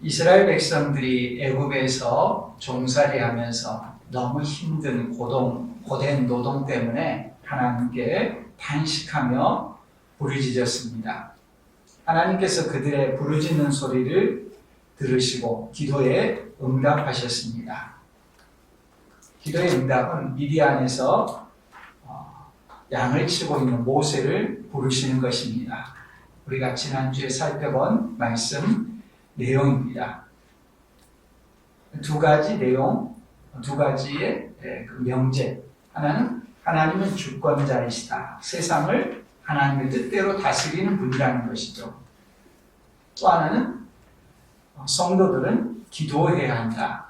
이스라엘 백성들이 애굽에서 종살이하면서 너무 힘든 고된 노동 때문에 하나님께 탄식하며 부르짖었습니다. 하나님께서 그들의 부르짖는 소리를 들으시고 기도에 응답하셨습니다. 기도의 응답은 미디안에서 양을 치고 있는 모세를 부르시는 것입니다. 우리가 지난주에 살펴본 말씀 내용입니다. 두 가지 내용, 두 가지의 명제. 하나는 하나님은 주권자이시다. 세상을 하나님의 뜻대로 다스리는 분이라는 것이죠. 또 하나는 성도들은 기도해야 한다.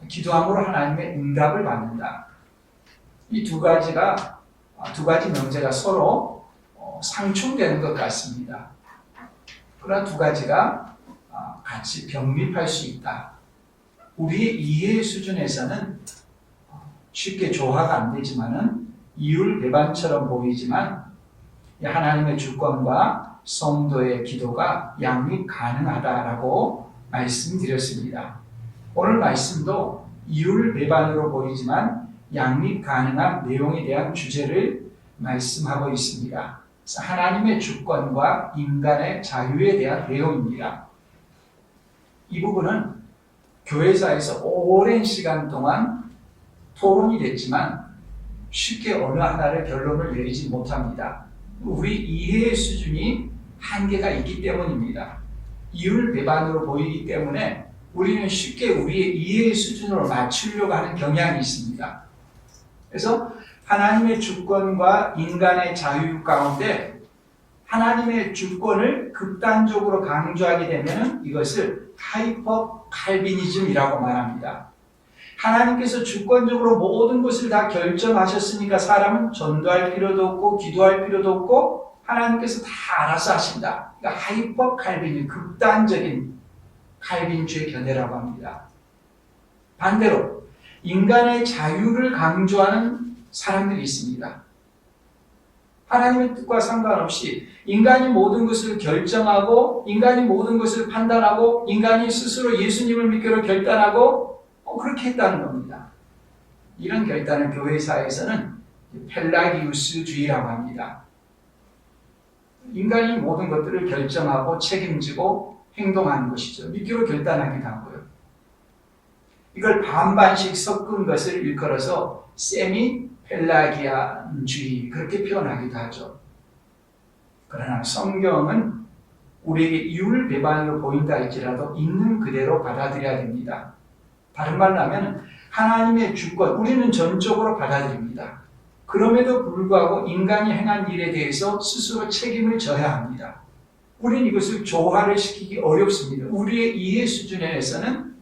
기도함으로 하나님의 응답을 받는다. 이 두 가지 명제가 서로 상충되는 것 같습니다. 그러나 두 가지가 같이 병립할 수 있다. 우리의 이해 수준에서는 쉽게 조화가 안 되지만은 이율배반처럼 보이지만 하나님의 주권과 성도의 기도가 양립 가능하다라고 말씀드렸습니다. 오늘 말씀도 이율배반으로 보이지만 양립 가능한 내용에 대한 주제를 말씀하고 있습니다. 하나님의 주권과 인간의 자유에 대한 내용입니다. 이 부분은 교회사에서 오랜 시간 동안 토론이 됐지만 쉽게 어느 하나를 결론을 내리지 못합니다. 우리 이해의 수준이 한계가 있기 때문입니다. 이율배반으로 보이기 때문에 우리는 쉽게 우리의 이해의 수준으로 맞추려고 하는 경향이 있습니다. 그래서 하나님의 주권과 인간의 자유 가운데 하나님의 주권을 극단적으로 강조하게 되면 이것을 하이퍼 칼비니즘이라고 말합니다. 하나님께서 주권적으로 모든 것을 다 결정하셨으니까 사람은 전도할 필요도 없고 기도할 필요도 없고 하나님께서 다 알아서 하신다. 그러니까 하이퍼 칼빈이 극단적인 칼빈주의 견해라고 합니다. 반대로 인간의 자유를 강조하는 사람들이 있습니다. 하나님의 뜻과 상관없이 인간이 모든 것을 결정하고 인간이 모든 것을 판단하고 인간이 스스로 예수님을 믿기로 결단하고 그렇게 했다는 겁니다. 이런 결단을 교회사에서는 펠라기우스주의라고 합니다. 인간이 모든 것들을 결정하고 책임지고 행동하는 것이죠. 믿기로 결단하기도 하고요. 이걸 반반씩 섞은 것을 일컬어서 세미 펠라기아주의 그렇게 표현하기도 하죠. 그러나 성경은 우리에게 이율배반으로 보인다 할지라도 있는 그대로 받아들여야 됩니다. 다른 말로 하면 하나님의 주권, 우리는 전적으로 받아들입니다. 그럼에도 불구하고 인간이 행한 일에 대해서 스스로 책임을 져야 합니다. 우리는 이것을 조화를 시키기 어렵습니다. 우리의 이해 수준에서는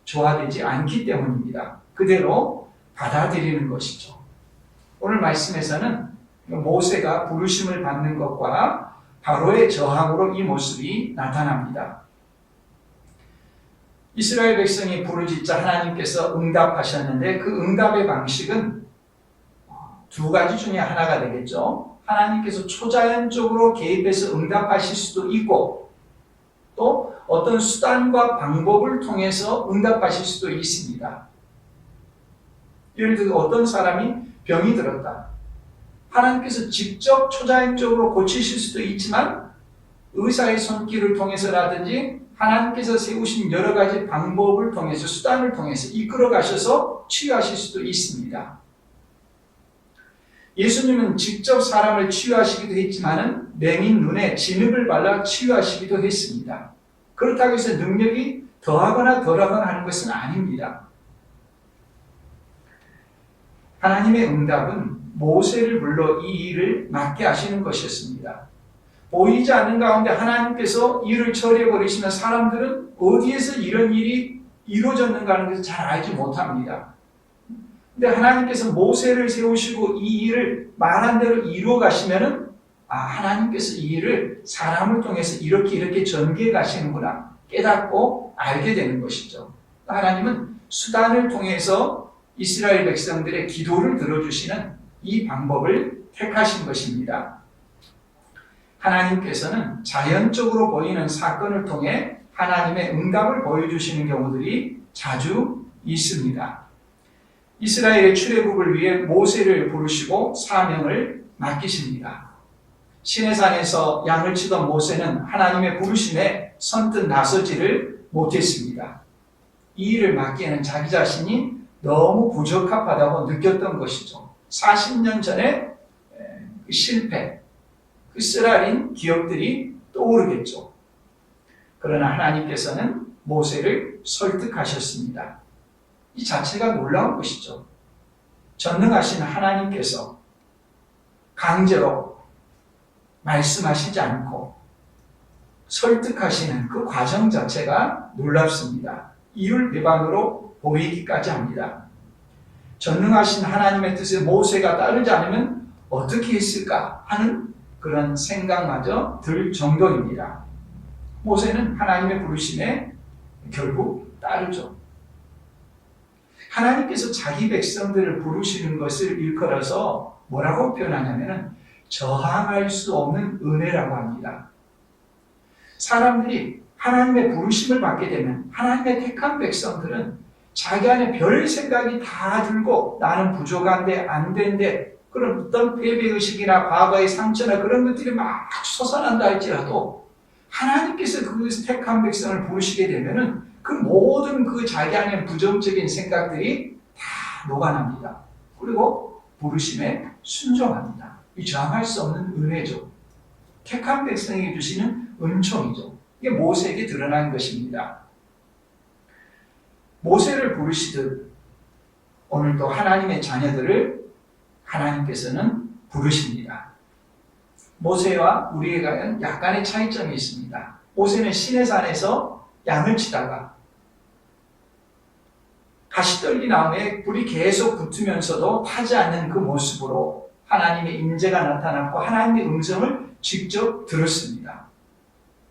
조화되지 않기 때문입니다. 그대로 받아들이는 것이죠. 오늘 말씀에서는 모세가 부르심을 받는 것과 바로의 저항으로 이 모습이 나타납니다. 이스라엘 백성이 부르짖자 하나님께서 응답하셨는데 그 응답의 방식은 두 가지 중에 하나가 되겠죠. 하나님께서 초자연적으로 개입해서 응답하실 수도 있고 또 어떤 수단과 방법을 통해서 응답하실 수도 있습니다. 예를 들어 어떤 사람이 병이 들었다. 하나님께서 직접 초자연적으로 고치실 수도 있지만 의사의 손길을 통해서라든지 하나님께서 세우신 여러 가지 방법을 통해서 수단을 통해서 이끌어 가셔서 치유하실 수도 있습니다. 예수님은 직접 사람을 치유하시기도 했지만 맹인 눈에 진흙을 발라 치유하시기도 했습니다. 그렇다고 해서 능력이 더하거나 덜하거나 하는 것은 아닙니다. 하나님의 응답은 모세를 불러 이 일을 맡게 하시는 것이었습니다. 보이지 않는 가운데 하나님께서 일을 처리해버리시면 사람들은 어디에서 이런 일이 이루어졌는가 하는 것을 잘 알지 못합니다. 근데 하나님께서 모세를 세우시고 이 일을 말한 대로 이루어 가시면은 하나님께서 이 일을 사람을 통해서 이렇게 전개해 가시는구나 깨닫고 알게 되는 것이죠. 하나님은 수단을 통해서 이스라엘 백성들의 기도를 들어주시는 이 방법을 택하신 것입니다. 하나님께서는 자연적으로 보이는 사건을 통해 하나님의 응답을 보여주시는 경우들이 자주 있습니다. 이스라엘의 출애굽을 위해 모세를 부르시고 사명을 맡기십니다. 시내산에서 양을 치던 모세는 하나님의 부르심에 선뜻 나서지를 못했습니다. 이 일을 맡기에는 자기 자신이 너무 부적합하다고 느꼈던 것이죠. 40년 전에 그 실패, 그 쓰라린 기억들이 떠오르겠죠. 그러나 하나님께서는 모세를 설득하셨습니다. 이 자체가 놀라운 것이죠. 전능하신 하나님께서 강제로 말씀하시지 않고 설득하시는 그 과정 자체가 놀랍습니다. 이율배반으로 보이기까지 합니다. 전능하신 하나님의 뜻에 모세가 따르지 않으면 어떻게 했을까 하는 그런 생각마저 들 정도입니다. 모세는 하나님의 부르심에 결국 따르죠. 하나님께서 자기 백성들을 부르시는 것을 일컬어서 뭐라고 표현하냐면 저항할 수 없는 은혜라고 합니다. 사람들이 하나님의 부르심을 받게 되면 하나님의 택한 백성들은 자기 안에 별 생각이 다 들고 나는 부족한데 안 된대 그런 어떤 패배의식이나 과거의 상처나 그런 것들이 막 솟아난다 할지라도 하나님께서 그 택한 백성을 부르시게 되면은 그 모든 그 자기 안에 부정적인 생각들이 다 녹아납니다. 그리고 부르심에 순종합니다. 이 저항할 수 없는 은혜죠. 택한 백성에게 주시는 은총이죠. 이게 모세에게 드러난 것입니다. 모세를 부르시듯 오늘도 하나님의 자녀들을 하나님께서는 부르십니다. 모세와 우리에게는 약간의 차이점이 있습니다. 모세는 시내산에서 양을 치다가 가시떨기 나무에 불이 계속 붙으면서도 타지 않는 그 모습으로 하나님의 임재가 나타났고 하나님의 음성을 직접 들었습니다.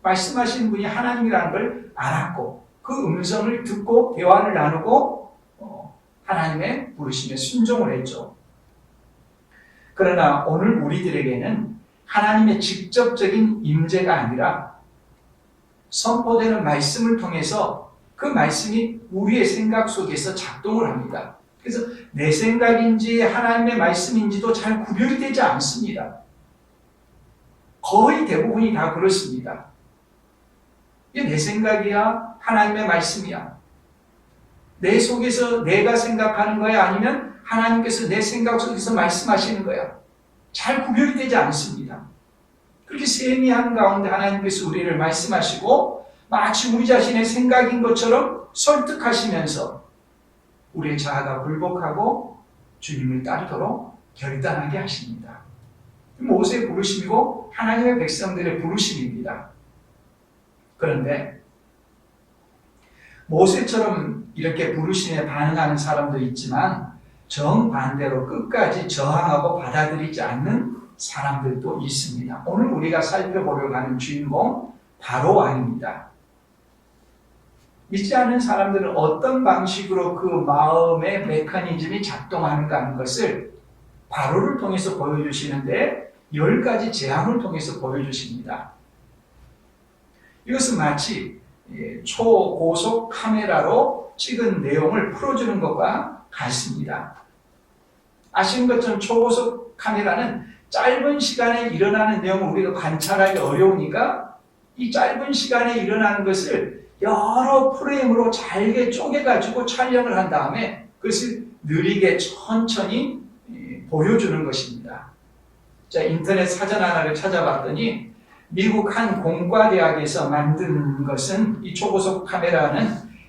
말씀하시는 분이 하나님이라는 걸 알았고 그 음성을 듣고 대화를 나누고 하나님의 부르심에 순종을 했죠. 그러나 오늘 우리들에게는 하나님의 직접적인 임재가 아니라 선포되는 말씀을 통해서 그 말씀이 우리의 생각 속에서 작동을 합니다. 그래서 내 생각인지 하나님의 말씀인지도 잘 구별이 되지 않습니다. 거의 대부분이 다 그렇습니다. 이게 내 생각이야? 하나님의 말씀이야? 내 속에서 내가 생각하는 거야? 아니면 하나님께서 내 생각 속에서 말씀하시는 거야? 잘 구별이 되지 않습니다. 그렇게 세미한 가운데 하나님께서 우리를 말씀하시고 마치 우리 자신의 생각인 것처럼 설득하시면서 우리의 자아가 굴복하고 주님을 따르도록 결단하게 하십니다. 모세의 부르심이고 하나님의 백성들의 부르심입니다. 그런데 모세처럼 이렇게 부르심에 반응하는 사람도 있지만 정반대로 끝까지 저항하고 받아들이지 않는 사람들도 있습니다. 오늘 우리가 살펴보려고 하는 주인공 바로 왕입니다. 믿지 않는 사람들은 어떤 방식으로 그 마음의 메커니즘이 작동하는가 하는 것을 바로를 통해서 보여주시는데 10가지 재앙을 통해서 보여주십니다. 이것은 마치 초고속 카메라로 찍은 내용을 풀어주는 것과 같습니다. 아시는 것처럼 초고속 카메라는 짧은 시간에 일어나는 내용을 우리가 관찰하기 어려우니까 이 짧은 시간에 일어나는 것을 여러 프레임으로 잘게 쪼개가지고 촬영을 한 다음에 그것을 느리게 천천히 보여주는 것입니다. 자, 인터넷 사전 하나를 찾아봤더니 미국 한 공과대학에서 만든 것은 이 초고속 카메라는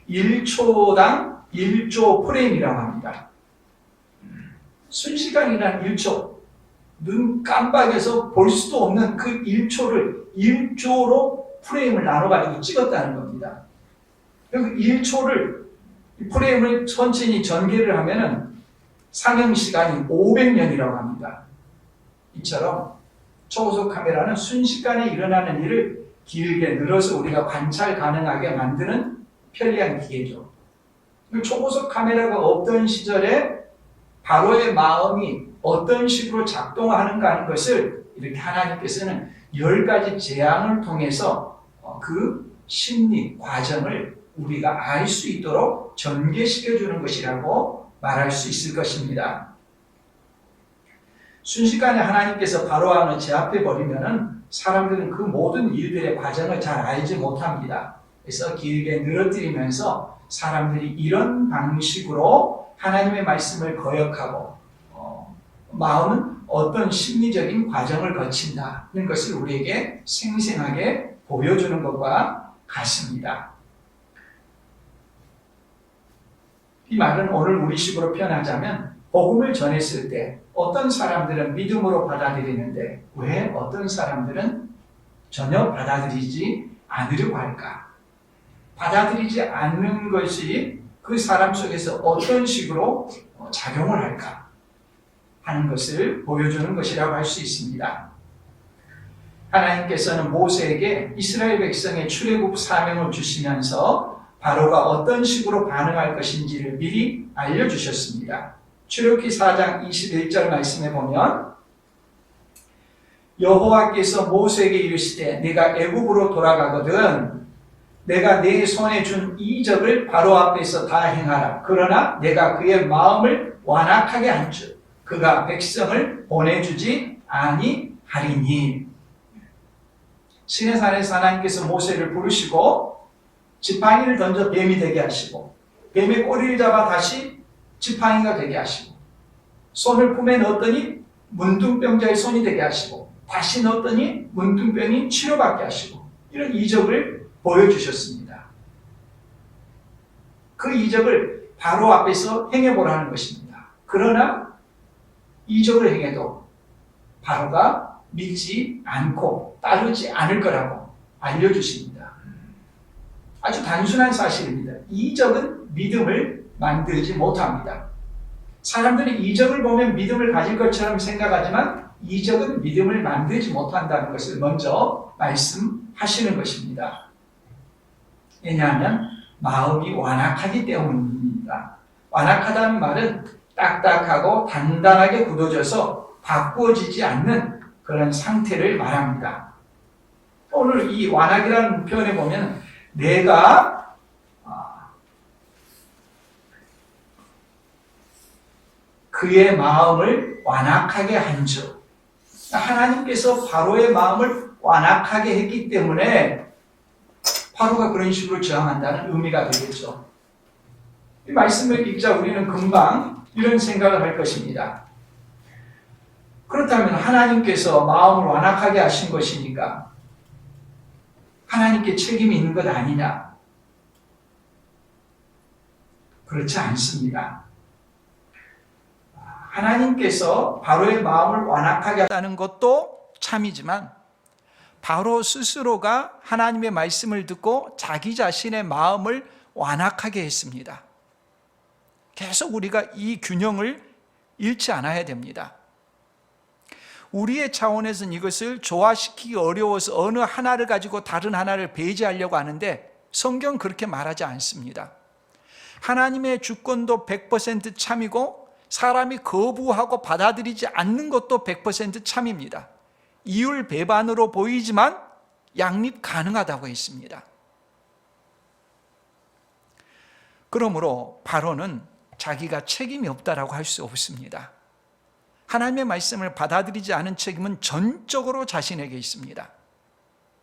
1초당 1조 프레임이라고 합니다. 순시간이란 1초, 눈 깜박여서 볼 수도 없는 그 1초를 1조로 프레임을 나눠가지고 찍었다는 겁니다. 그 1초를 프레임을 천천히 전개를 하면은 상영 시간이 500년이라고 합니다. 이처럼 초고속 카메라는 순식간에 일어나는 일을 길게 늘어서 우리가 관찰 가능하게 만드는 편리한 기계죠. 초고속 카메라가 없던 시절에 바로의 마음이 어떤 식으로 작동하는가 하는 것을 이렇게 하나님께서는 10가지 재앙을 통해서 그 심리, 과정을 우리가 알 수 있도록 전개시켜 주는 것이라고 말할 수 있을 것입니다. 순식간에 하나님께서 바로왕을 제압해 버리면은 사람들은 그 모든 일들의 과정을 잘 알지 못합니다. 그래서 길게 늘어뜨리면서 사람들이 이런 방식으로 하나님의 말씀을 거역하고 마음은 어떤 심리적인 과정을 거친다는 것을 우리에게 생생하게 보여주는 것과 같습니다. 이 말은 오늘 우리식으로 표현하자면 복음을 전했을 때 어떤 사람들은 믿음으로 받아들이는데 왜 어떤 사람들은 전혀 받아들이지 않으려고 할까? 받아들이지 않는 것이 그 사람 속에서 어떤 식으로 작용을 할까 하는 것을 보여주는 것이라고 할 수 있습니다. 하나님께서는 모세에게 이스라엘 백성의 출애굽 사명을 주시면서 바로가 어떤 식으로 반응할 것인지를 미리 알려주셨습니다. 출애굽기 4장 21절 말씀에 보면 여호와께서 모세에게 이르시되 네가 애굽으로 돌아가거든 내가 내 손에 준 이적을 바로 앞에서 다 행하라. 그러나 내가 그의 마음을 완악하게 한즉 그가 백성을 보내주지 아니하리니. 시내산에서 하나님께서 모세를 부르시고 지팡이를 던져 뱀이 되게 하시고 뱀의 꼬리를 잡아 다시 지팡이가 되게 하시고 손을 품에 넣었더니 문둥병자의 손이 되게 하시고 다시 넣었더니 문둥병이 치료받게 하시고 이런 이적을 보여주셨습니다. 그 이적을 바로 앞에서 행해보라는 것입니다. 그러나 이적을 행해도 바로가 믿지 않고 따르지 않을 거라고 알려주십니다. 아주 단순한 사실입니다. 이적은 믿음을 만들지 못합니다. 사람들이 이적을 보면 믿음을 가질 것처럼 생각하지만 이적은 믿음을 만들지 못한다는 것을 먼저 말씀하시는 것입니다. 왜냐하면 마음이 완악하기 때문입니다. 완악하다는 말은 딱딱하고 단단하게 굳어져서 바꾸어지지 않는 그런 상태를 말합니다. 오늘 이 완악이라는 표현에 보면 내가 그의 마음을 완악하게 한즉 하나님께서 바로의 마음을 완악하게 했기 때문에 바로가 그런 식으로 저항한다는 의미가 되겠죠. 이 말씀을 읽자 우리는 금방 이런 생각을 할 것입니다. 그렇다면 하나님께서 마음을 완악하게 하신 것이니까 하나님께 책임이 있는 것 아니냐? 그렇지 않습니다. 하나님께서 바로의 마음을 완악하게 했다는 것도 참이지만 바로 스스로가 하나님의 말씀을 듣고 자기 자신의 마음을 완악하게 했습니다. 계속 우리가 이 균형을 잃지 않아야 됩니다. 우리의 차원에서는 이것을 조화시키기 어려워서 어느 하나를 가지고 다른 하나를 배제하려고 하는데 성경은 그렇게 말하지 않습니다. 하나님의 주권도 100% 참이고 사람이 거부하고 받아들이지 않는 것도 100% 참입니다. 이율 배반으로 보이지만 양립 가능하다고 했습니다. 그러므로 바로는 자기가 책임이 없다라고 할 수 없습니다. 하나님의 말씀을 받아들이지 않은 책임은 전적으로 자신에게 있습니다.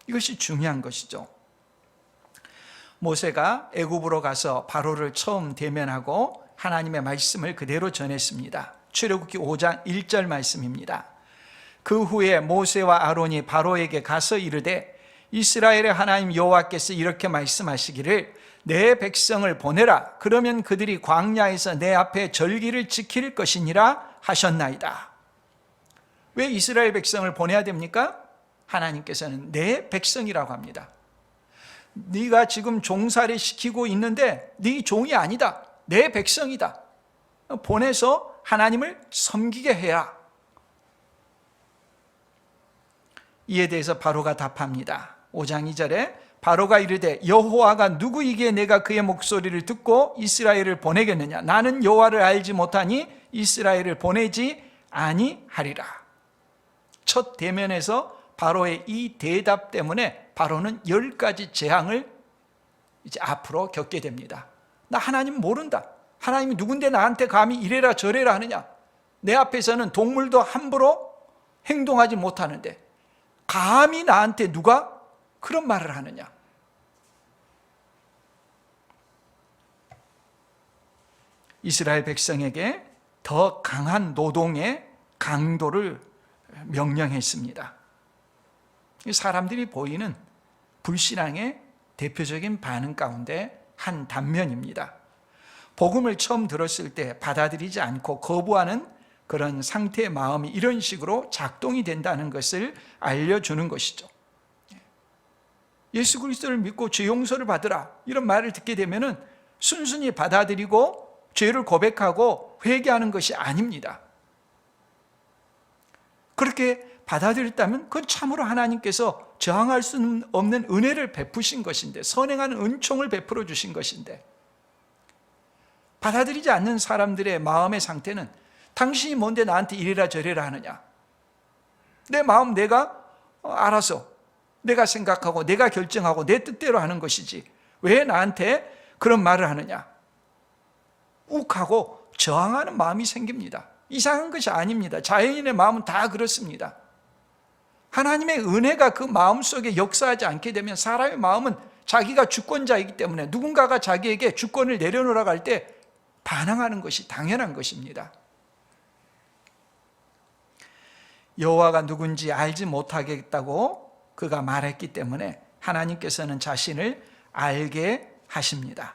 이것이 중요한 것이죠. 모세가 애굽으로 가서 바로를 처음 대면하고 하나님의 말씀을 그대로 전했습니다. 출애굽기 5장 1절 말씀입니다. 그 후에 모세와 아론이 바로에게 가서 이르되 이스라엘의 하나님 여호와께서 이렇게 말씀하시기를 내 백성을 보내라. 그러면 그들이 광야에서 내 앞에 절기를 지킬 것이니라 하셨나이다. 왜 이스라엘 백성을 보내야 됩니까? 하나님께서는 내 백성이라고 합니다. 네가 지금 종살이 시키고 있는데 네 종이 아니다. 내 백성이다. 보내서 하나님을 섬기게 해라. 이에 대해서 바로가 답합니다. 5장 2절에 바로가 이르되 여호와가 누구이기에 내가 그의 목소리를 듣고 이스라엘을 보내겠느냐? 나는 여호와를 알지 못하니 이스라엘을 보내지 아니하리라. 첫 대면에서 바로의 이 대답 때문에 바로는 10가지 재앙을 이제 앞으로 겪게 됩니다. 나 하나님 모른다. 하나님이 누군데 나한테 감히 이래라 저래라 하느냐. 내 앞에서는 동물도 함부로 행동하지 못하는데 감히 나한테 누가 그런 말을 하느냐. 이스라엘 백성에게 더 강한 노동의 강도를 명령했습니다. 사람들이 보이는 불신앙의 대표적인 반응 가운데 한 단면입니다. 복음을 처음 들었을 때 받아들이지 않고 거부하는 그런 상태의 마음이 이런 식으로 작동이 된다는 것을 알려주는 것이죠. 예수 그리스도를 믿고 죄 용서를 받으라 이런 말을 듣게 되면은 순순히 받아들이고 죄를 고백하고 회개하는 것이 아닙니다. 그렇게 받아들였다면 그건 참으로 하나님께서 저항할 수 없는 은혜를 베푸신 것인데, 선행하는 은총을 베풀어 주신 것인데, 받아들이지 않는 사람들의 마음의 상태는 당신이 뭔데 나한테 이래라 저래라 하느냐, 내 마음 내가 알아서 내가 생각하고 내가 결정하고 내 뜻대로 하는 것이지 왜 나한테 그런 말을 하느냐, 욱하고 저항하는 마음이 생깁니다. 이상한 것이 아닙니다. 자연인의 마음은 다 그렇습니다. 하나님의 은혜가 그 마음속에 역사하지 않게 되면 사람의 마음은 자기가 주권자이기 때문에 누군가가 자기에게 주권을 내려놓으라고 할 때 반항하는 것이 당연한 것입니다. 여호와가 누군지 알지 못하겠다고 그가 말했기 때문에 하나님께서는 자신을 알게 하십니다.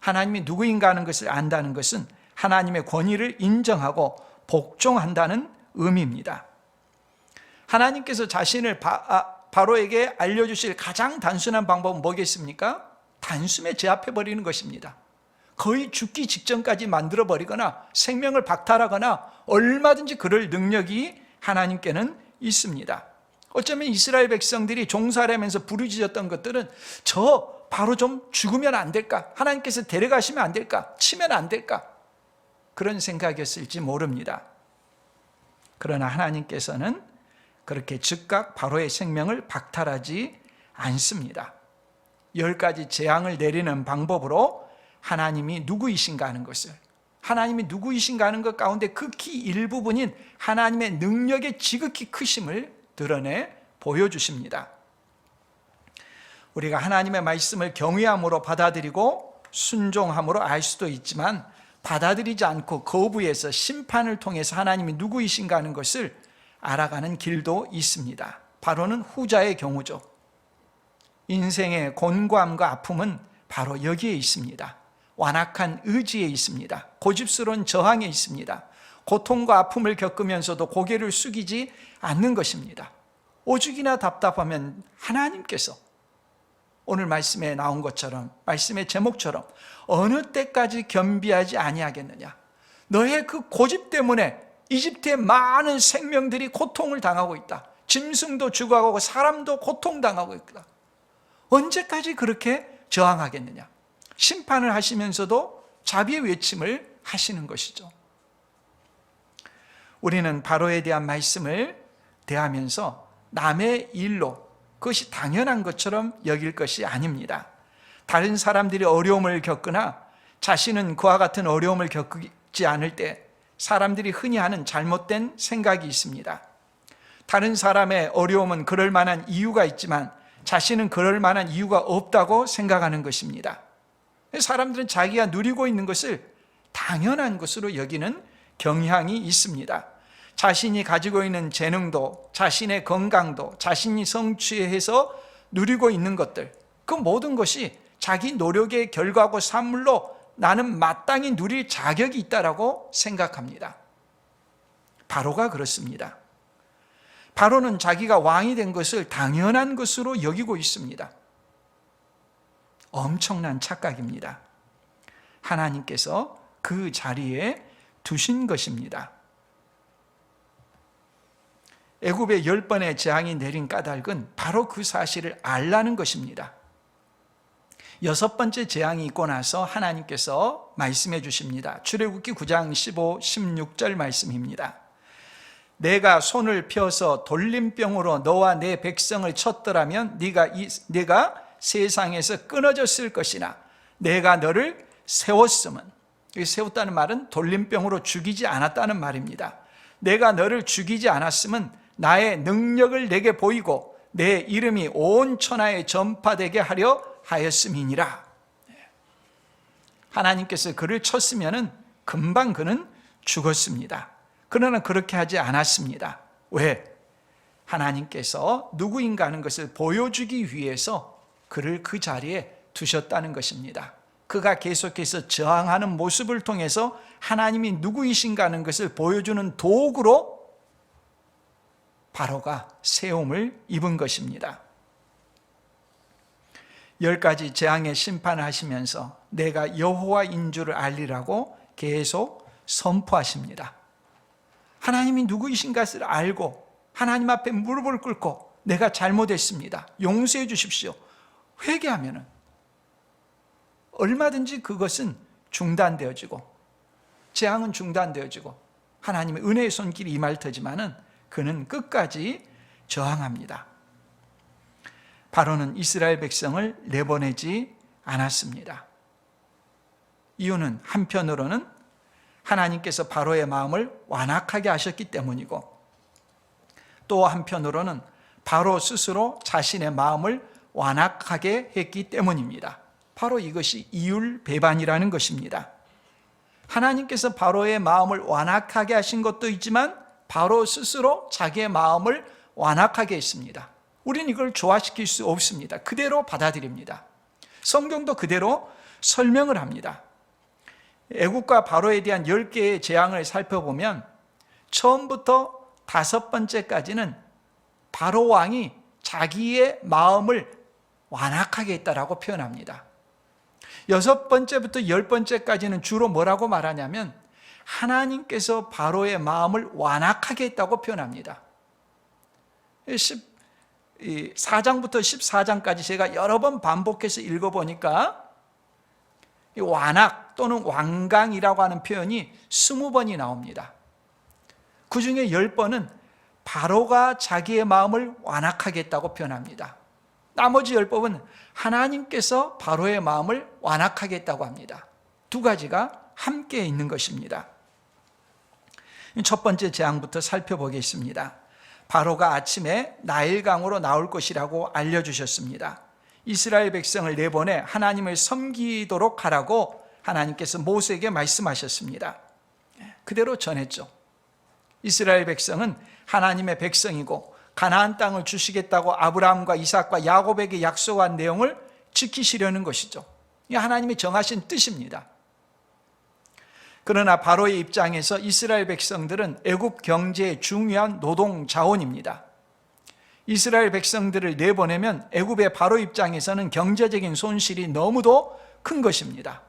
하나님이 누구인가 하는 것을 안다는 것은 하나님의 권위를 인정하고 복종한다는 의미입니다. 하나님께서 자신을 바로에게 알려주실 가장 단순한 방법은 뭐겠습니까? 단숨에 제압해버리는 것입니다. 거의 죽기 직전까지 만들어버리거나 생명을 박탈하거나 얼마든지 그럴 능력이 하나님께는 있습니다. 어쩌면 이스라엘 백성들이 종살이하면서 부르짖었던 것들은 저 바로 좀 죽으면 안 될까? 하나님께서 데려가시면 안 될까? 치면 안 될까? 그런 생각이었을지 모릅니다. 그러나 하나님께서는 그렇게 즉각 바로의 생명을 박탈하지 않습니다. 10가지 재앙을 내리는 방법으로 하나님이 누구이신가 하는 것을, 하나님이 누구이신가 하는 것 가운데 극히 일부분인 하나님의 능력의 지극히 크심을 드러내 보여주십니다. 우리가 하나님의 말씀을 경외함으로 받아들이고 순종함으로 알 수도 있지만, 받아들이지 않고 거부해서 심판을 통해서 하나님이 누구이신가 하는 것을 알아가는 길도 있습니다. 바로는 후자의 경우죠. 인생의 곤고함과 아픔은 바로 여기에 있습니다. 완악한 의지에 있습니다. 고집스러운 저항에 있습니다. 고통과 아픔을 겪으면서도 고개를 숙이지 않는 것입니다. 오죽이나 답답하면 하나님께서 오늘 말씀에 나온 것처럼, 말씀의 제목처럼 어느 때까지 겸비하지 아니하겠느냐, 너의 그 고집 때문에 이집트의 많은 생명들이 고통을 당하고 있다. 짐승도 죽어가고 사람도 고통당하고 있다. 언제까지 그렇게 저항하겠느냐. 심판을 하시면서도 자비의 외침을 하시는 것이죠. 우리는 바로에 대한 말씀을 대하면서 남의 일로 그것이 당연한 것처럼 여길 것이 아닙니다. 다른 사람들이 어려움을 겪거나 자신은 그와 같은 어려움을 겪지 않을 때 사람들이 흔히 하는 잘못된 생각이 있습니다. 다른 사람의 어려움은 그럴 만한 이유가 있지만 자신은 그럴 만한 이유가 없다고 생각하는 것입니다. 사람들은 자기가 누리고 있는 것을 당연한 것으로 여기는 경향이 있습니다. 자신이 가지고 있는 재능도, 자신의 건강도, 자신이 성취해서 누리고 있는 것들, 그 모든 것이 자기 노력의 결과고 산물로 나는 마땅히 누릴 자격이 있다라고 생각합니다. 바로가 그렇습니다. 바로는 자기가 왕이 된 것을 당연한 것으로 여기고 있습니다. 엄청난 착각입니다. 하나님께서 그 자리에 두신 것입니다. 애굽의 10번의 재앙이 내린 까닭은 바로 그 사실을 알라는 것입니다. 6번째 재앙이 있고 나서 하나님께서 말씀해 주십니다. 출애굽기 9장 15, 16절 말씀입니다. 내가 손을 펴서 돌림병으로 너와 내 백성을 쳤더라면 네가 세상에서 끊어졌을 것이나 내가 너를 세웠음은, 세웠다는 말은 돌림병으로 죽이지 않았다는 말입니다. 내가 너를 죽이지 않았음은 나의 능력을 내게 보이고 내 이름이 온 천하에 전파되게 하려 하였음이니라. 하나님께서 그를 쳤으면 금방 그는 죽었습니다. 그러나 그렇게 하지 않았습니다. 왜? 하나님께서 누구인가 하는 것을 보여주기 위해서 그를 그 자리에 두셨다는 것입니다. 그가 계속해서 저항하는 모습을 통해서 하나님이 누구이신가 하는 것을 보여주는 도구로 바로가 세움을 입은 것입니다. 10가지 재앙의 심판을 하시면서 내가 여호와인 줄을 알리라고 계속 선포하십니다. 하나님이 누구이신 것을 알고 하나님 앞에 무릎을 꿇고 내가 잘못했습니다, 용서해 주십시오, 회개하면 얼마든지 그것은 중단되어지고 재앙은 중단되어지고 하나님의 은혜의 손길이 임할 테지만은 그는 끝까지 저항합니다. 바로는 이스라엘 백성을 내보내지 않았습니다. 이유는 한편으로는 하나님께서 바로의 마음을 완악하게 하셨기 때문이고, 또 한편으로는 바로 스스로 자신의 마음을 완악하게 했기 때문입니다. 바로 이것이 이율배반이라는 것입니다. 하나님께서 바로의 마음을 완악하게 하신 것도 있지만 바로 스스로 자기의 마음을 완악하게 했습니다. 우리는 이걸 조화시킬 수 없습니다. 그대로 받아들입니다. 성경도 그대로 설명을 합니다. 애국과 바로에 대한 10개의 재앙을 살펴보면 처음부터 5번째까지는 바로 왕이 자기의 마음을 완악하게 했다라고 표현합니다. 6번째부터 10번째까지는 주로 뭐라고 말하냐면 하나님께서 바로의 마음을 완악하게 했다고 표현합니다. 4장부터 14장까지 제가 여러 번 반복해서 읽어보니까 완악 또는 완강이라고 하는 표현이 20번이 나옵니다. 그 중에 10번은 바로가 자기의 마음을 완악하게 했다고 표현합니다. 나머지 10번은 하나님께서 바로의 마음을 완악하게 했다고 합니다. 두 가지가 함께 있는 것입니다. 첫 번째 재앙부터 살펴보겠습니다. 바로가 아침에 나일강으로 나올 것이라고 알려주셨습니다. 이스라엘 백성을 내보내 하나님을 섬기도록 하라고 하나님께서 모세에게 말씀하셨습니다. 그대로 전했죠. 이스라엘 백성은 하나님의 백성이고 가나안 땅을 주시겠다고 아브라함과 이삭과 야곱에게 약속한 내용을 지키시려는 것이죠. 이 하나님이 정하신 뜻입니다. 그러나 바로의 입장에서 이스라엘 백성들은 애굽 경제의 중요한 노동 자원입니다. 이스라엘 백성들을 내보내면 애굽의 바로 입장에서는 경제적인 손실이 너무도 큰 것입니다.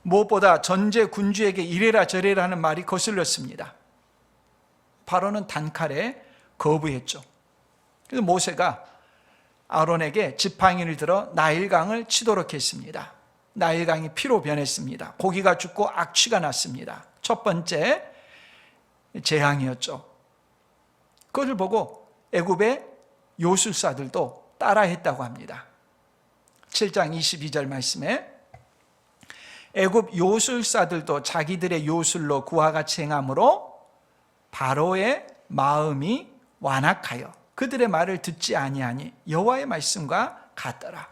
무엇보다 전제 군주에게 이래라 저래라 하는 말이 거슬렸습니다. 바로는 단칼에 거부했죠. 그래서 모세가 아론에게 지팡이를 들어 나일강을 치도록 했습니다. 나일강이 피로 변했습니다. 고기가 죽고 악취가 났습니다. 첫 번째 재앙이었죠. 그것을 보고 애굽의 요술사들도 따라했다고 합니다. 7장 22절 말씀에 애굽 요술사들도 자기들의 요술로 그와 같이 행함으로 바로의 마음이 완악하여 그들의 말을 듣지 아니하니 여호와의 말씀과 같더라.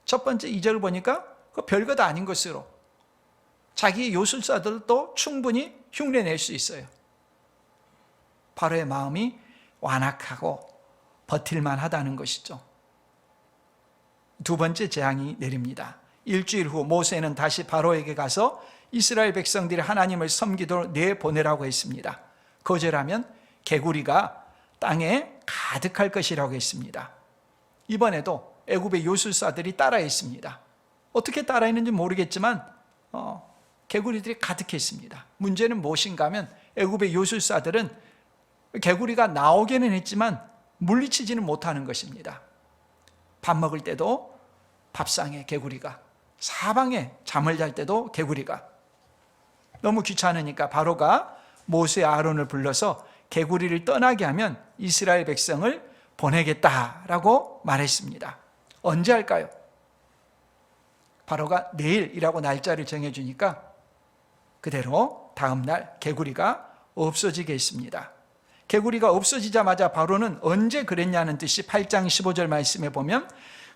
첫 번째 2절을 보니까 그 별것 아닌 것으로 자기 요술사들도 충분히 흉내낼 수 있어요. 바로의 마음이 완악하고 버틸만 하다는 것이죠. 두 번째 재앙이 내립니다. 일주일 후 모세는 다시 바로에게 가서 이스라엘 백성들이 하나님을 섬기도록 내보내라고 했습니다. 거절하면 개구리가 땅에 가득할 것이라고 했습니다. 이번에도 애굽의 요술사들이 따라했습니다. 어떻게 따라했는지 모르겠지만 개구리들이 가득했습니다. 문제는 무엇인가 하면 애굽의 요술사들은 개구리가 나오기는 했지만 물리치지는 못하는 것입니다. 밥 먹을 때도 밥상에 개구리가, 사방에 잠을 잘 때도 개구리가. 너무 귀찮으니까 바로가 모세 아론을 불러서 개구리를 떠나게 하면 이스라엘 백성을 보내겠다라고 말했습니다. 언제 할까요? 바로가 내일이라고 날짜를 정해주니까 그대로 다음날 개구리가 없어지게 했습니다. 개구리가 없어지자마자 바로는 언제 그랬냐는 뜻이 8장 15절 말씀에 보면,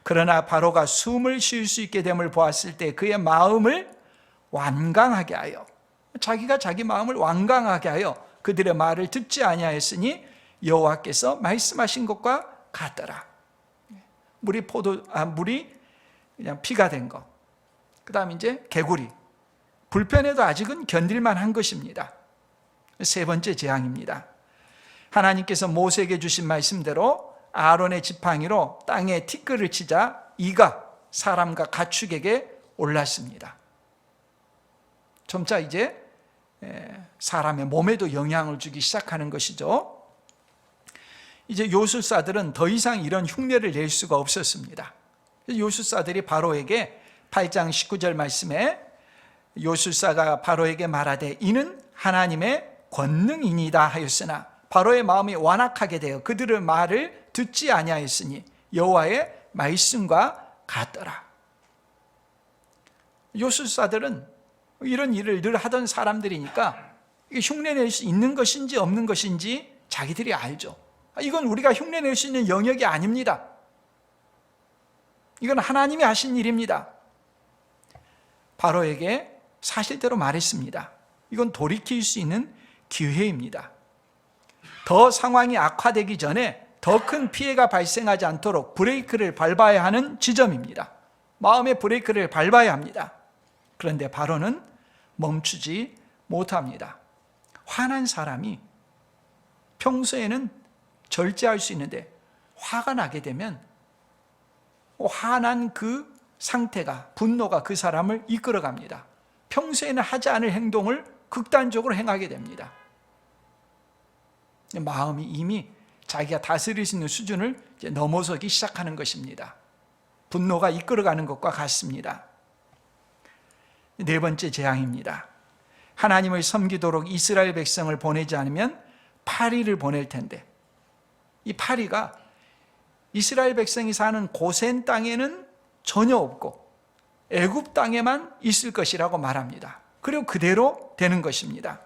그러나 바로가 숨을 쉴 수 있게 됨을 보았을 때 그의 마음을 완강하게 하여, 자기가 자기 마음을 완강하게 하여 그들의 말을 듣지 아니하였으니 여호와께서 말씀하신 것과 같더라. 물이 그냥 피가 된 것. 그 다음 이제 개구리. 불편해도 아직은 견딜만 한 것입니다. 세 번째 재앙입니다. 하나님께서 모세에게 주신 말씀대로 아론의 지팡이로 땅에 티끌을 치자 이가 사람과 가축에게 올랐습니다. 점차 이제 사람의 몸에도 영향을 주기 시작하는 것이죠. 이제 요술사들은 더 이상 이런 흉내를 낼 수가 없었습니다. 요술사들이 바로에게 8장 19절 말씀에 요술사가 바로에게 말하되 이는 하나님의 권능이니이다 하였으나 바로의 마음이 완악하게 되어 그들의 말을 듣지 아니하였으니 여호와의 말씀과 같더라. 요술사들은 이런 일을 늘 하던 사람들이니까 이게 흉내낼 수 있는 것인지 없는 것인지 자기들이 알죠. 이건 우리가 흉내낼 수 있는 영역이 아닙니다. 이건 하나님이 하신 일입니다. 바로에게 사실대로 말했습니다. 이건 돌이킬 수 있는 기회입니다. 더 상황이 악화되기 전에 더 큰 피해가 발생하지 않도록 브레이크를 밟아야 하는 지점입니다. 마음의 브레이크를 밟아야 합니다. 그런데 바로는 멈추지 못합니다. 화난 사람이 평소에는 절제할 수 있는데 화가 나게 되면 화난 그 상태가, 분노가 그 사람을 이끌어갑니다. 평소에는 하지 않을 행동을 극단적으로 행하게 됩니다. 마음이 이미 자기가 다스릴 수 있는 수준을 이제 넘어서기 시작하는 것입니다. 분노가 이끌어가는 것과 같습니다. 네 번째 재앙입니다. 하나님을 섬기도록 이스라엘 백성을 보내지 않으면 파리를 보낼 텐데, 이 파리가 이스라엘 백성이 사는 고센 땅에는 전혀 없고 애굽 땅에만 있을 것이라고 말합니다. 그리고 그대로 되는 것입니다.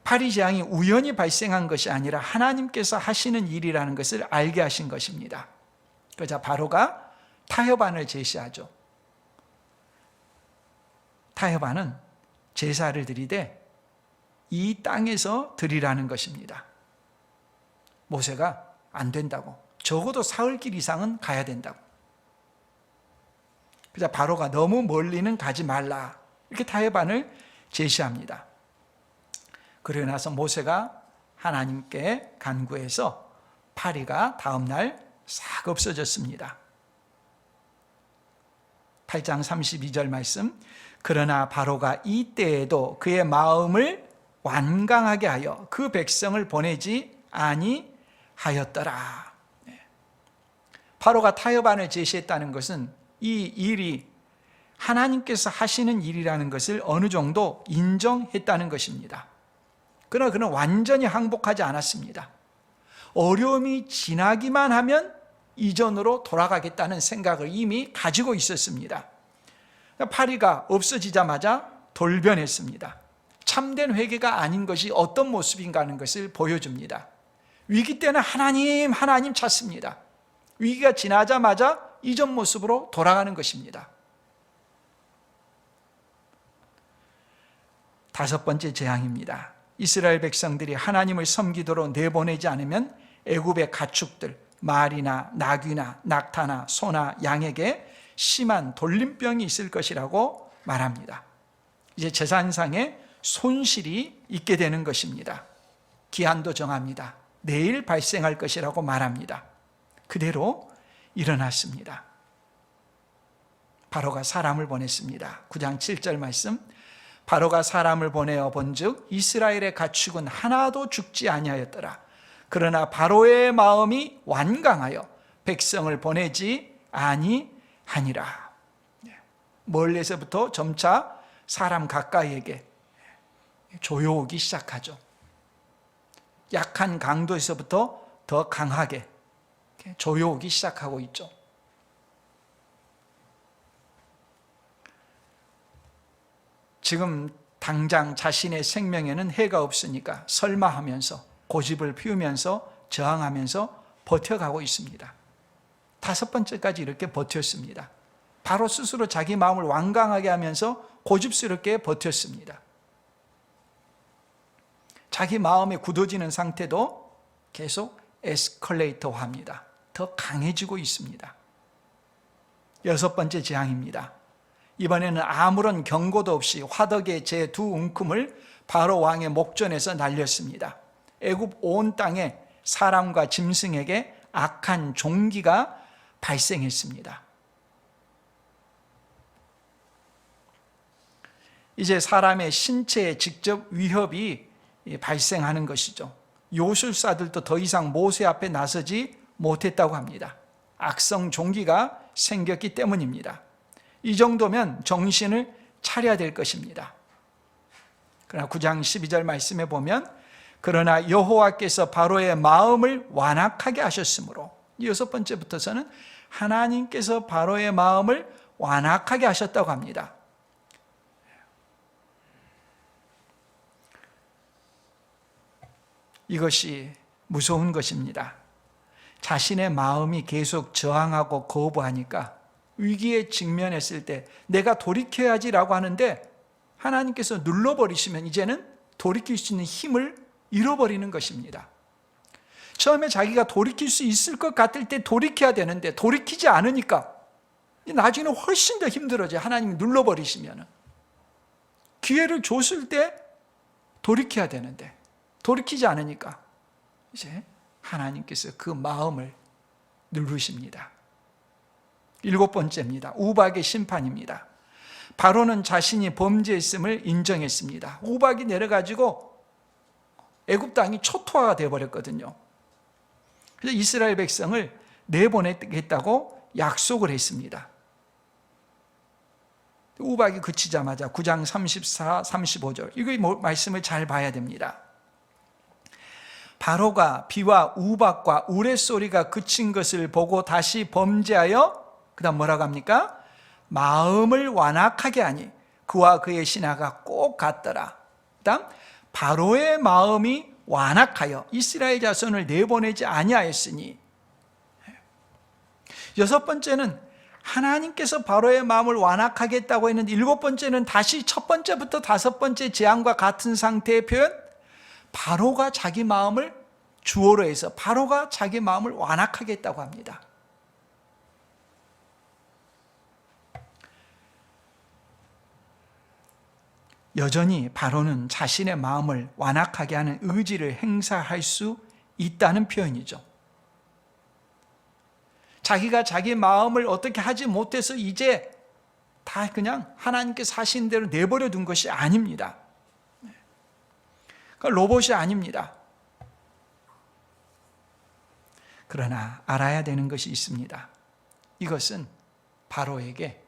파리 재앙이 우연히 발생한 것이 아니라 하나님께서 하시는 일이라는 것을 알게 하신 것입니다. 그러자 바로가 타협안을 제시하죠. 타협안은 제사를 드리되 이 땅에서 드리라는 것입니다. 모세가 안 된다고, 적어도 사흘길 이상은 가야 된다고. 그래서 바로가 너무 멀리는 가지 말라, 이렇게 타협안을 제시합니다. 그러고 나서 모세가 하나님께 간구해서 파리가 다음날 싹 없어졌습니다. 8장 32절 말씀, 그러나 바로가 이때에도 그의 마음을 완강하게 하여 그 백성을 보내지 아니하였더라. 바로가 타협안을 제시했다는 것은 이 일이 하나님께서 하시는 일이라는 것을 어느 정도 인정했다는 것입니다. 그러나 그는 완전히 항복하지 않았습니다. 어려움이 지나기만 하면 이전으로 돌아가겠다는 생각을 이미 가지고 있었습니다. 파리가 없어지자마자 돌변했습니다. 참된 회개가 아닌 것이 어떤 모습인가 하는 것을 보여줍니다. 위기 때는 하나님 찾습니다. 위기가 지나자마자 이전 모습으로 돌아가는 것입니다. 다섯 번째 재앙입니다. 이스라엘 백성들이 하나님을 섬기도록 내보내지 않으면 애굽의 가축들, 말이나 나귀나 낙타나 소나 양에게 심한 돌림병이 있을 것이라고 말합니다. 이제 재산상의 손실이 있게 되는 것입니다. 기한도 정합니다. 내일 발생할 것이라고 말합니다. 그대로 일어났습니다. 바로가 사람을 보냈습니다. 9장 7절 말씀, 바로가 사람을 보내어 본즉 이스라엘의 가축은 하나도 죽지 아니하였더라. 그러나 바로의 마음이 완강하여 백성을 보내지 아니하니라. 멀리서부터 점차 사람 가까이에게 조여오기 시작하죠. 약한 강도에서부터 더 강하게 조여오기 시작하고 있죠. 지금 당장 자신의 생명에는 해가 없으니까 설마하면서 고집을 피우면서 저항하면서 버텨가고 있습니다. 5번째까지 이렇게 버텼습니다. 바로 스스로 자기 마음을 완강하게 하면서 고집스럽게 버텼습니다. 자기 마음이 굳어지는 상태도 계속 에스컬레이터화합니다. 더 강해지고 있습니다. 6번째 재앙입니다. 이번에는 아무런 경고도 없이 화덕의 제 2움큼을 바로 왕의 목전에서 날렸습니다. 애굽 온 땅에 사람과 짐승에게 악한 종기가 발생했습니다. 이제 사람의 신체에 직접 위협이 발생하는 것이죠. 요술사들도 더 이상 모세 앞에 나서지 못했다고 합니다. 악성 종기가 생겼기 때문입니다. 이 정도면 정신을 차려야 될 것입니다. 그러나 9장 12절 말씀에 보면 그러나 여호와께서 바로의 마음을 완악하게 하셨으므로, 6번째부터서는 하나님께서 바로의 마음을 완악하게 하셨다고 합니다. 이것이 무서운 것입니다. 자신의 마음이 계속 저항하고 거부하니까 위기에 직면했을 때 내가 돌이켜야지라고 하는데 하나님께서 눌러버리시면 이제는 돌이킬 수 있는 힘을 잃어버리는 것입니다. 처음에 자기가 돌이킬 수 있을 것 같을 때 돌이켜야 되는데 돌이키지 않으니까 나중에는 훨씬 더 힘들어져요. 하나님이 눌러버리시면. 기회를 줬을 때 돌이켜야 되는데 돌이키지 않으니까 이제 하나님께서 그 마음을 누르십니다. 7번째입니다. 우박의 심판입니다. 바로는 자신이 범죄했음을 인정했습니다. 우박이 내려가지고 애굽 땅이 초토화가 되어버렸거든요. 그래서 이스라엘 백성을 내보내겠다고 약속을 했습니다. 우박이 그치자마자 9장 34, 35절 이거 말씀을 잘 봐야 됩니다. 바로가 비와 우박과 우레소리가 그친 것을 보고 다시 범죄하여 그 다음 뭐라고 합니까? 마음을 완악하게 하니 그와 그의 신하가 꼭 같더라. 그 다음 바로의 마음이 완악하여 이스라엘 자손을 내보내지 아니하였으니, 6번째는 하나님께서 바로의 마음을 완악하게 했다고 했는데 7번째는 다시 1번째부터 5번째 재앙과 같은 상태의 표현, 바로가 자기 마음을 주어로 해서 바로가 자기 마음을 완악하게 했다고 합니다. 여전히 바로는 자신의 마음을 완악하게 하는 의지를 행사할 수 있다는 표현이죠. 자기가 자기 마음을 어떻게 하지 못해서 이제 다 그냥 하나님께서 하신 대로 내버려 둔 것이 아닙니다. 그러니까 로봇이 아닙니다. 그러나 알아야 되는 것이 있습니다. 이것은 바로에게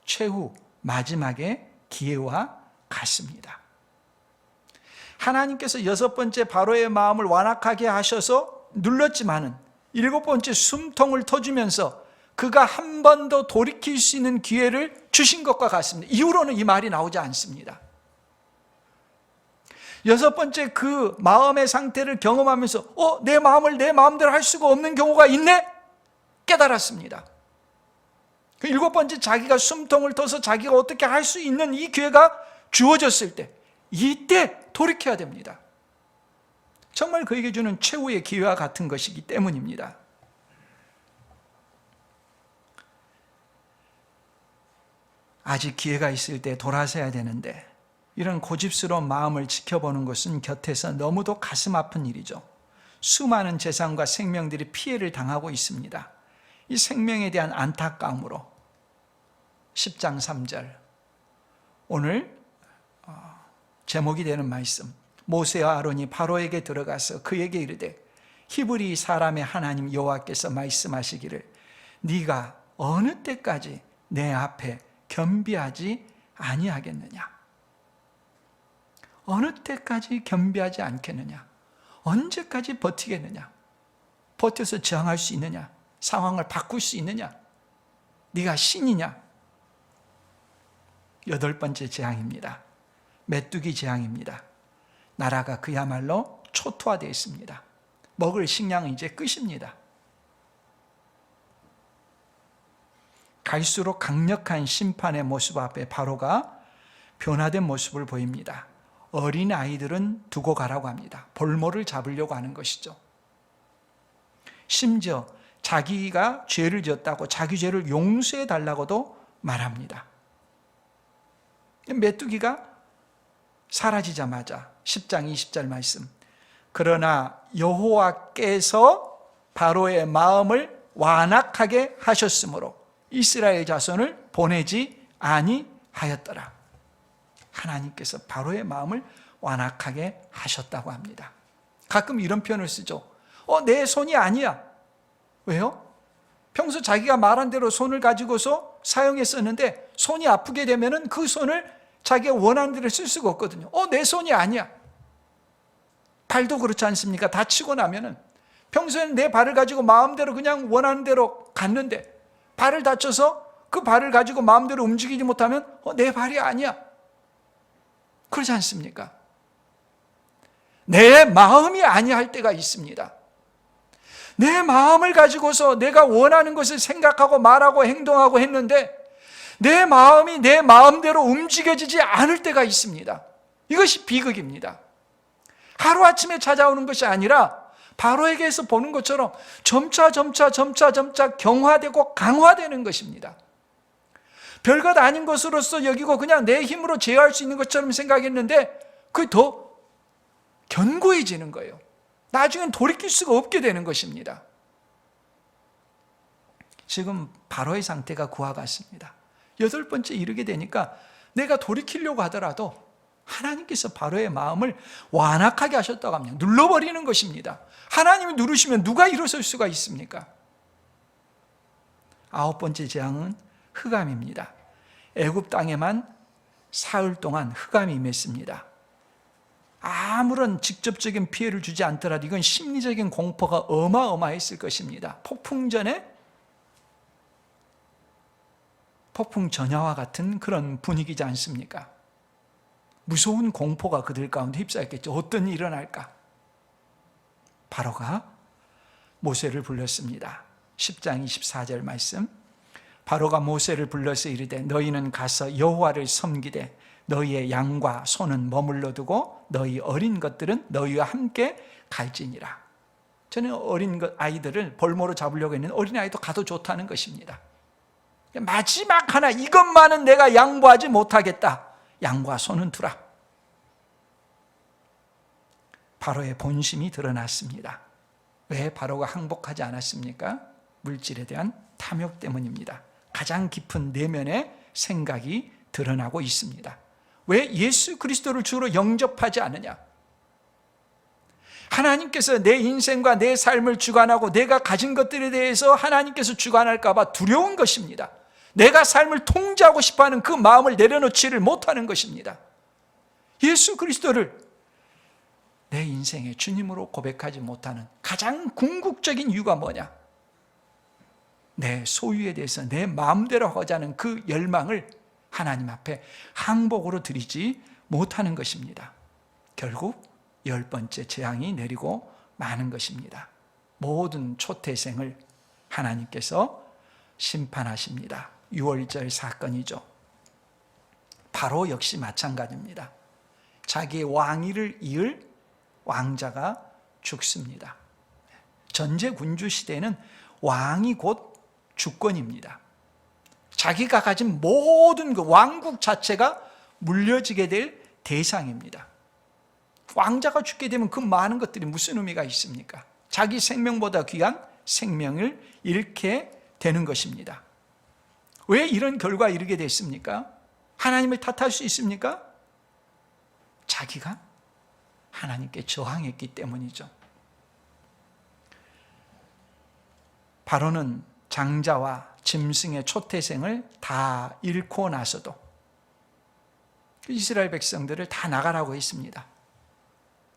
최후 마지막의 기회와 같습니다. 하나님께서 6번째 바로의 마음을 완악하게 하셔서 눌렀지만은 7번째 숨통을 터주면서 그가 한 번 더 돌이킬 수 있는 기회를 주신 것과 같습니다. 이후로는 이 말이 나오지 않습니다. 6번째 그 마음의 상태를 경험하면서 내 마음을 내 마음대로 할 수가 없는 경우가 있네? 깨달았습니다. 그 7번째 자기가 숨통을 터서 자기가 어떻게 할 수 있는 이 기회가 주어졌을 때 이때 돌이켜야 됩니다. 정말 그에게 주는 최후의 기회와 같은 것이기 때문입니다. 아직 기회가 있을 때 돌아서야 되는데 이런 고집스러운 마음을 지켜보는 것은 곁에서 너무도 가슴 아픈 일이죠. 수많은 재산과 생명들이 피해를 당하고 있습니다. 이 생명에 대한 안타까움으로 10장 3절 오늘 제목이 되는 말씀, 모세와 아론이 바로에게 들어가서 그에게 이르되 히브리 사람의 하나님 여호와께서 말씀하시기를 네가 어느 때까지 내 앞에 겸비하지 아니하겠느냐? 어느 때까지 겸비하지 않겠느냐? 언제까지 버티겠느냐? 버텨서 저항할 수 있느냐? 상황을 바꿀 수 있느냐? 네가 신이냐? 8번째 재앙입니다. 메뚜기 재앙입니다. 나라가 그야말로 초토화되어 있습니다. 먹을 식량은 이제 끝입니다. 갈수록 강력한 심판의 모습 앞에 바로가 변화된 모습을 보입니다. 어린 아이들은 두고 가라고 합니다. 볼모를 잡으려고 하는 것이죠. 심지어 자기가 죄를 지었다고 자기 죄를 용서해 달라고도 말합니다. 메뚜기가 사라지자마자 10장 20절 말씀, 그러나 여호와께서 바로의 마음을 완악하게 하셨으므로 이스라엘 자손을 보내지 아니하였더라. 하나님께서 바로의 마음을 완악하게 하셨다고 합니다. 가끔 이런 표현을 쓰죠. 내 손이 아니야. 왜요? 평소 자기가 말한 대로 손을 가지고서 사용했었는데 손이 아프게 되면은 그 손을 자기가 원하는 대로 쓸 수가 없거든요. 내 손이 아니야. 발도 그렇지 않습니까? 다치고 나면은 평소에는 내 발을 가지고 마음대로 그냥 원하는 대로 갔는데 발을 다쳐서 그 발을 가지고 마음대로 움직이지 못하면 내 발이 아니야. 그렇지 않습니까? 내 마음이 아니할 때가 있습니다. 내 마음을 가지고서 내가 원하는 것을 생각하고 말하고 행동하고 했는데 내 마음이 내 마음대로 움직여지지 않을 때가 있습니다. 이것이 비극입니다. 하루아침에 찾아오는 것이 아니라 바로에게서 보는 것처럼 점차 경화되고 강화되는 것입니다. 별것 아닌 것으로서 여기고 그냥 내 힘으로 제어할 수 있는 것처럼 생각했는데 그게 더 견고해지는 거예요. 나중엔 돌이킬 수가 없게 되는 것입니다. 지금 바로의 상태가 그와 같습니다. 8번째 이르게 되니까 내가 돌이키려고 하더라도 하나님께서 바로의 마음을 완악하게 하셨다고 합니다. 눌러버리는 것입니다. 하나님이 누르시면 누가 일어설 수가 있습니까? 9번째 재앙은 흑암입니다. 애굽 땅에만 사흘 동안 흑암이 임했습니다. 아무런 직접적인 피해를 주지 않더라도 이건 심리적인 공포가 어마어마했을 것입니다. 폭풍 전에 폭풍 전야와 같은 그런 분위기지 않습니까? 무서운 공포가 그들 가운데 휩싸였겠죠. 어떤 일이 일어날까? 바로가 모세를 불렀습니다. 10장 24절 말씀, 바로가 모세를 불러서 이르되 너희는 가서 여호와를 섬기되 너희의 양과 소는 머물러 두고 너희 어린 것들은 너희와 함께 갈지니라. 저는 어린 아이들을 볼모로 잡으려고 했는데 어린 아이도 가도 좋다는 것입니다. 마지막 하나, 이것만은 내가 양보하지 못하겠다. 양과 소는 두라. 바로의 본심이 드러났습니다. 왜 바로가 항복하지 않았습니까? 물질에 대한 탐욕 때문입니다. 가장 깊은 내면의 생각이 드러나고 있습니다. 왜 예수 그리스도를 주로 영접하지 않느냐? 하나님께서 내 인생과 내 삶을 주관하고 내가 가진 것들에 대해서 하나님께서 주관할까 봐 두려운 것입니다. 내가 삶을 통제하고 싶어하는 그 마음을 내려놓지를 못하는 것입니다. 예수 그리스도를 내 인생의 주님으로 고백하지 못하는 가장 궁극적인 이유가 뭐냐? 내 소유에 대해서 내 마음대로 하자는 그 열망을 하나님 앞에 항복으로 드리지 못하는 것입니다. 결국 10번째 재앙이 내리고 마는 것입니다. 모든 초태생을 하나님께서 심판하십니다. 6월절 사건이죠. 바로 역시 마찬가지입니다. 자기의 왕위를 이을 왕자가 죽습니다. 전제군주 시대에는 왕이 곧 주권입니다. 자기가 가진 모든 그 왕국 자체가 물려지게 될 대상입니다. 왕자가 죽게 되면 그 많은 것들이 무슨 의미가 있습니까? 자기 생명보다 귀한 생명을 잃게 되는 것입니다. 왜 이런 결과에 이르게 됐습니까? 하나님을 탓할 수 있습니까? 자기가 하나님께 저항했기 때문이죠. 바로는 장자와 짐승의 초태생을 다 잃고 나서도 이스라엘 백성들을 다 나가라고 했습니다.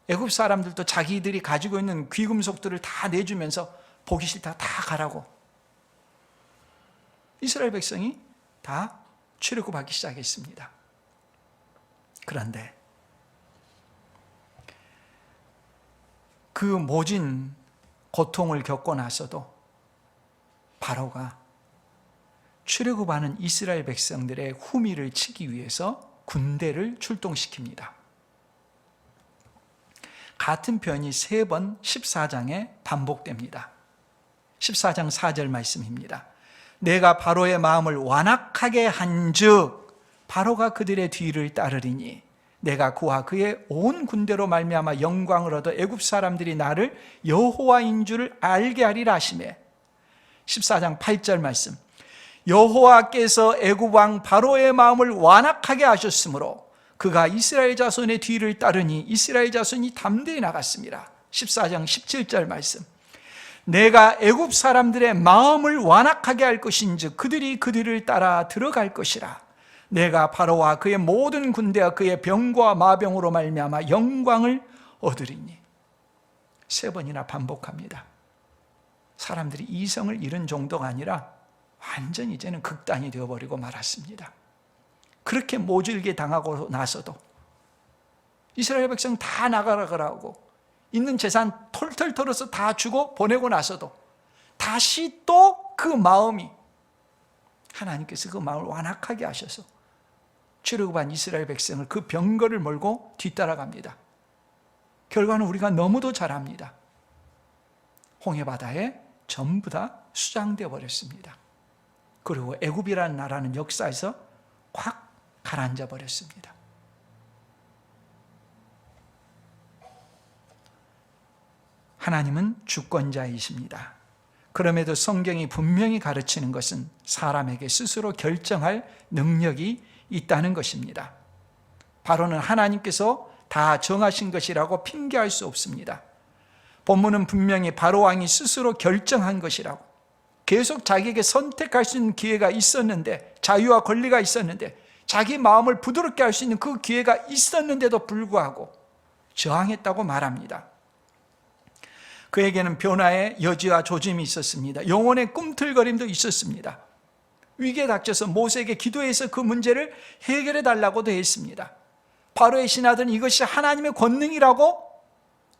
애굽 사람들도 자기들이 가지고 있는 귀금속들을 다 내주면서 보기 싫다 다 가라고. 이스라엘 백성이 다 출애굽하기 시작했습니다. 그런데 그 모진 고통을 겪고 나서도 바로가 출애굽하는 이스라엘 백성들의 후미를 치기 위해서 군대를 출동시킵니다. 같은 표현이 3번 14장에 반복됩니다. 14장 4절 말씀입니다. 내가 바로의 마음을 완악하게 한즉 바로가 그들의 뒤를 따르리니 내가 그와 그의 온 군대로 말미암아 영광을 얻어 애굽 사람들이 나를 여호와인 줄 알게 하리라 하시매. 14장 8절 말씀. 여호와께서 애굽 왕 바로의 마음을 완악하게 하셨으므로 그가 이스라엘 자손의 뒤를 따르니 이스라엘 자손이 담대히 나갔습니다. 14장 17절 말씀. 내가 애굽 사람들의 마음을 완악하게 할 것인즉 그들이 그들을 따라 들어갈 것이라. 내가 바로와 그의 모든 군대와 그의 병과 마병으로 말미암아 영광을 얻으리니. 3번이나 반복합니다. 사람들이 이성을 잃은 정도가 아니라 완전히 이제는 극단이 되어버리고 말았습니다. 그렇게 모질게 당하고 나서도 이스라엘 백성 다 나가라고 있는 재산 털털 털어서 다 주고 보내고 나서도 다시 또 그 마음이 하나님께서 그 마음을 완악하게 하셔서 출애굽한 이스라엘 백성을 그 병거를 몰고 뒤따라갑니다. 결과는 우리가 너무도 잘 압니다. 홍해바다에 전부 다 수장되어 버렸습니다. 그리고 애굽이라는 나라는 역사에서 확 가라앉아 버렸습니다. 하나님은 주권자이십니다. 그럼에도 성경이 분명히 가르치는 것은 사람에게 스스로 결정할 능력이 있다는 것입니다. 바로는 하나님께서 다 정하신 것이라고 핑계할 수 없습니다. 본문은 분명히 바로 왕이 스스로 결정한 것이라고, 계속 자기에게 선택할 수 있는 기회가 있었는데, 자유와 권리가 있었는데, 자기 마음을 부드럽게 할 수 있는 그 기회가 있었는데도 불구하고 저항했다고 말합니다. 그에게는 변화의 여지와 조짐이 있었습니다. 영혼의 꿈틀거림도 있었습니다. 위기에 닥쳐서 모세에게 기도해서 그 문제를 해결해 달라고도 했습니다. 바로의 신하들은 이것이 하나님의 권능이라고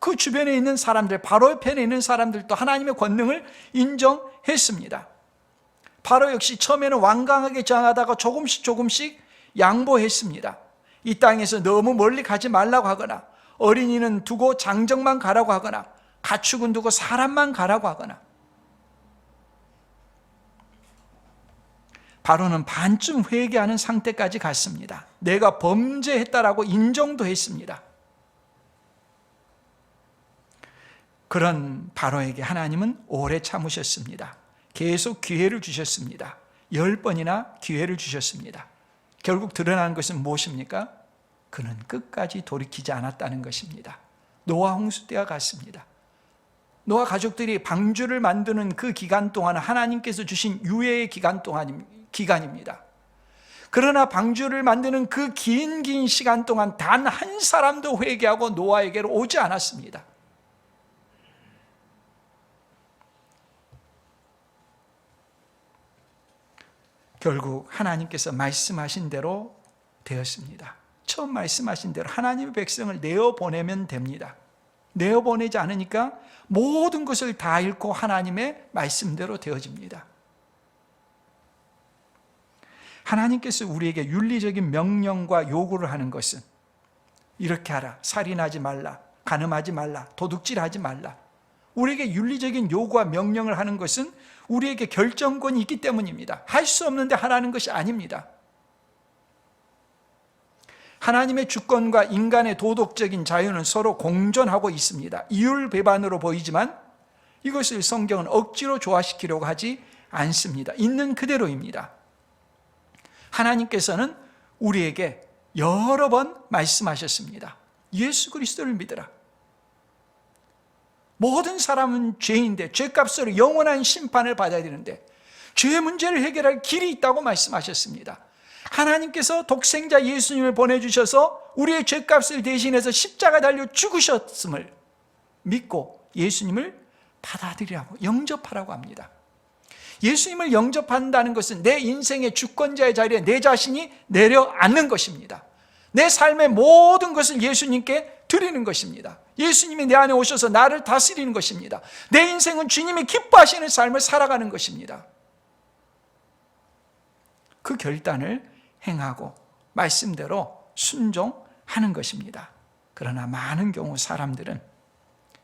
그 주변에 있는 사람들, 바로의 편에 있는 사람들도 하나님의 권능을 인정했습니다. 바로 역시 처음에는 완강하게 저항하다가 조금씩 양보했습니다. 이 땅에서 너무 멀리 가지 말라고 하거나, 어린이는 두고 장정만 가라고 하거나, 가축은 두고 사람만 가라고 하거나, 바로는 반쯤 회개하는 상태까지 갔습니다. 내가 범죄했다라고 인정도 했습니다. 그런 바로에게 하나님은 오래 참으셨습니다. 계속 기회를 주셨습니다. 10번이나 기회를 주셨습니다. 결국 드러난 것은 무엇입니까? 그는 끝까지 돌이키지 않았다는 것입니다. 노아 홍수 때와 같습니다. 노아 가족들이 방주를 만드는 그 기간 동안은 하나님께서 주신 유예의 기간입니다. 그러나 방주를 만드는 그 긴 시간 동안 단 한 사람도 회개하고 노아에게로 오지 않았습니다. 결국 하나님께서 말씀하신 대로 되었습니다. 처음 말씀하신 대로 하나님의 백성을 내어보내면 됩니다. 내어보내지 않으니까 모든 것을 다 잃고 하나님의 말씀대로 되어집니다. 하나님께서 우리에게 윤리적인 명령과 요구를 하는 것은 이렇게 하라, 살인하지 말라, 간음하지 말라, 도둑질하지 말라. 우리에게 윤리적인 요구와 명령을 하는 것은 우리에게 결정권이 있기 때문입니다. 할 수 없는데 하라는 것이 아닙니다. 하나님의 주권과 인간의 도덕적인 자유는 서로 공존하고 있습니다. 이율배반으로 보이지만 이것을 성경은 억지로 조화시키려고 하지 않습니다. 있는 그대로입니다. 하나님께서는 우리에게 여러 번 말씀하셨습니다. 예수 그리스도를 믿으라. 모든 사람은 죄인데 죄값으로 영원한 심판을 받아야 되는데 죄의 문제를 해결할 길이 있다고 말씀하셨습니다. 하나님께서 독생자 예수님을 보내주셔서 우리의 죄값을 대신해서 십자가 달려 죽으셨음을 믿고 예수님을 받아들이라고, 영접하라고 합니다. 예수님을 영접한다는 것은 내 인생의 주권자의 자리에 내 자신이 내려앉는 것입니다. 내 삶의 모든 것을 예수님께 드리는 것입니다. 예수님이 내 안에 오셔서 나를 다스리는 것입니다. 내 인생은 주님이 기뻐하시는 삶을 살아가는 것입니다. 그 결단을 행하고 말씀대로 순종하는 것입니다. 그러나 많은 경우 사람들은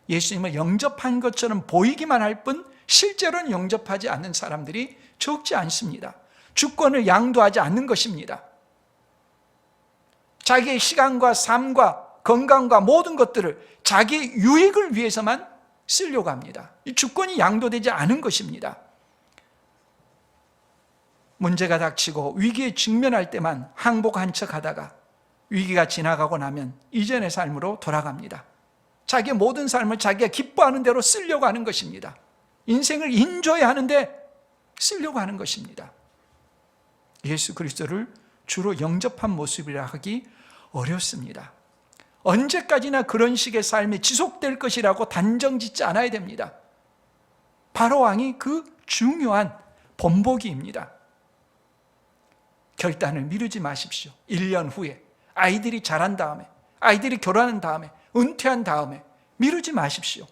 예수님을 영접한 것처럼 보이기만 할 뿐 실제로는 영접하지 않는 사람들이 적지 않습니다. 주권을 양도하지 않는 것입니다. 자기의 시간과 삶과 건강과 모든 것들을 자기 유익을 위해서만 쓰려고 합니다. 이 주권이 양도되지 않은 것입니다. 문제가 닥치고 위기에 직면할 때만 항복한 척하다가 위기가 지나가고 나면 이전의 삶으로 돌아갑니다. 자기의 모든 삶을 자기가 기뻐하는 대로 쓰려고 하는 것입니다. 인생을 인조해야 하는데 쓰려고 하는 것입니다. 예수 그리스도를 주로 영접한 모습이라 하기 어렵습니다. 언제까지나 그런 식의 삶이 지속될 것이라고 단정짓지 않아야 됩니다. 바로왕이 그 중요한 본보기입니다. 결단을 미루지 마십시오. 1년 후에 아이들이 자란 다음에, 아이들이 결혼한 다음에, 은퇴한 다음에 미루지 마십시오.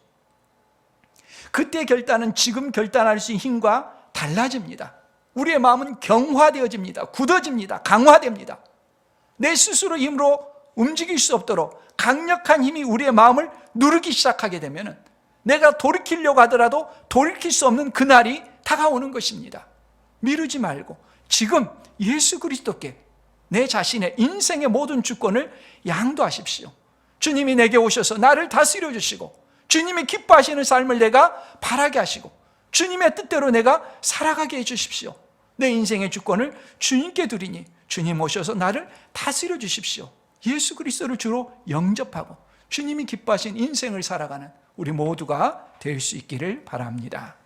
그때 결단은 지금 결단할 수 있는 힘과 달라집니다. 우리의 마음은 경화되어집니다. 굳어집니다. 강화됩니다. 내 스스로 힘으로 움직일 수 없도록 강력한 힘이 우리의 마음을 누르기 시작하게 되면 내가 돌이키려고 하더라도 돌이킬 수 없는 그날이 다가오는 것입니다. 미루지 말고 지금 예수 그리스도께 내 자신의 인생의 모든 주권을 양도하십시오. 주님이 내게 오셔서 나를 다스려 주시고 주님이 기뻐하시는 삶을 내가 바라게 하시고 주님의 뜻대로 내가 살아가게 해주십시오. 내 인생의 주권을 주님께 드리니 주님 오셔서 나를 다스려 주십시오. 예수 그리스도를 주로 영접하고 주님이 기뻐하신 인생을 살아가는 우리 모두가 될 수 있기를 바랍니다.